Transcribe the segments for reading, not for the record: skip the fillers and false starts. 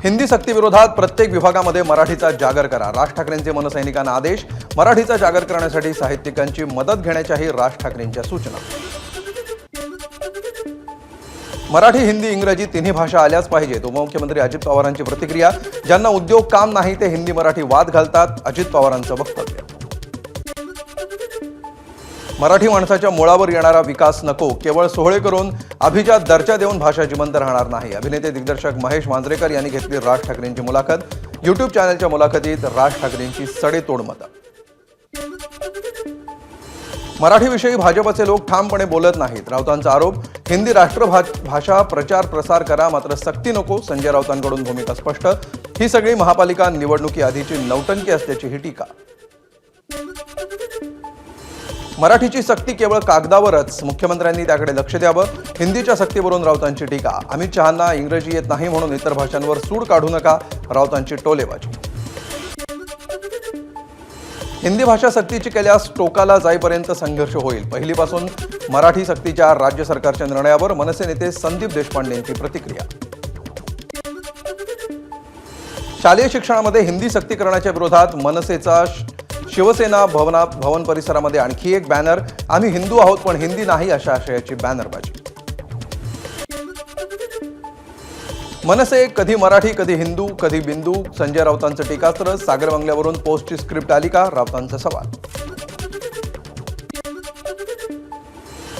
हिंदी सक्तीविरोधात प्रत्येक विभागामध्ये मराठीचा जागर करा। राज ठाकरेंचे मनसैनिकांना आदेश। मराठीचा जागर करण्यासाठी साहित्यिकांची मदत घेण्याच्याही राज ठाकरेंच्या सूचना। मराठी, हिंदी, इंग्रजी तिन्ही भाषा आल्याच पाहिजेत। उपमुख्यमंत्री अजित पवारांची प्रतिक्रिया। ज्यांना उद्योग काम नाही ते हिंदी मराठी वाद घालतात, अजित पवारांचं वक्तव्य। मराठी माणसाच्या मुळावर येणारा विकास नको, केवळ सोहळे करून अभिजात दर्जा देऊन भाषा जिवंत राहणार नाही। अभिनेते दिग्दर्शक महेश मांजरेकर यांनी घेतली राज ठाकरेंची मुलाखत। यूट्यूब चॅनलच्या मुलाखतीत राज ठाकरेंची सडेतोड मतं। मराठीविषयी भाजपचे लोक ठामपणे बोलत नाहीत, राऊतांचा आरोप। हिंदी राष्ट्रभाषा प्रचार प्रसार करा, मात्र सक्ती नको, संजय राऊतांकडून भूमिका स्पष्ट। ही सगळी महापालिका निवडणुकी आधीची नौटंकी असल्याची ही टीका। मराठीची सक्ती केवळ कागदावरच, मुख्यमंत्र्यांनी त्याकडे लक्ष द्यावं। हिंदीच्या सक्तीवरून राऊतांची टीका। अमित शहांना इंग्रजी येत नाही म्हणून इतर भाषांवर सूड काढू नका, राऊतांची टोलेबाजी। हिंदी भाषा सक्तीची केल्यास टोकाला जाईपर्यंत संघर्ष होईल। पहिलीपासून मराठी सक्तीच्या राज्य सरकारच्या निर्णयावर मनसे नेते संदीप देशपांडेंची प्रतिक्रिया। शालेय शिक्षणामध्ये हिंदी सक्ती करण्याच्या विरोधात मनसेचा शिवसेना भवन परिसरामध्ये आणखी एक बॅनर। आम्ही हिंदू आहोत पण हिंदी नाही, अशा आशयाची बॅनरबाजी। मनसे कधी मराठी, कधी हिंदू, कधी बिंदू। संजय राऊतांचं टीकास्त्र। सागर बंगल्यावरून पोस्टची स्क्रिप्ट आली का, राऊतांचा सवाल।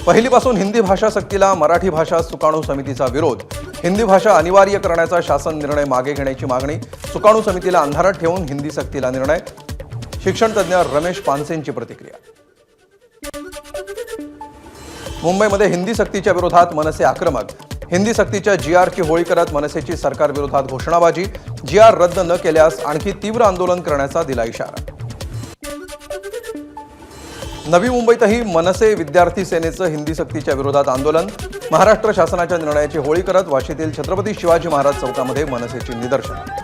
पहिलीपासून हिंदी भाषा सक्तीला मराठी भाषा सुकाणू समितीचा विरोध। हिंदी भाषा अनिवार्य करण्याचा शासन निर्णय मागे घेण्याची मागणी। सुकाणू समितीला अंधारात ठेवून हिंदी सक्तीला निर्णय। शिक्षणतज्ञ रमेश पानसेंची प्रतिक्रिया। मुंबईमध्ये हिंदी सक्तीच्या विरोधात मनसे आक्रमक। हिंदी सक्तीच्या GR की होळी करत मनसेची सरकार विरोधात घोषणाबाजी। GR रद्द न केल्यास आणखी तीव्र आंदोलन करण्याचा दिला इशारा। नवी मुंबईतही मनसे विद्यार्थी सेनेचं हिंदी सक्तीच्या विरोधात आंदोलन। महाराष्ट्र शासनाच्या निर्णयाची होळी करत वाशीतील छत्रपती शिवाजी महाराज चौकामध्ये मनसेची निदर्शनं।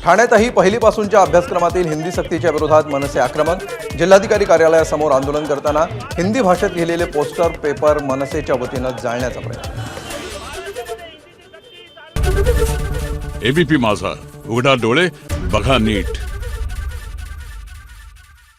ठाण्यातही पहिलीपासूनच्या अभ्यासक्रमातील हिंदी सक्तीच्या विरोधात मनसे आक्रमक। जिल्हाधिकारी कार्यालयासमोर आंदोलन करताना हिंदी भाषेत लिहिलेले पोस्टर, पेपर मनसेच्या वतीनं जाळण्याचा प्रयत्न। एबीपी माझा, उघडा डोळे बघा नीट।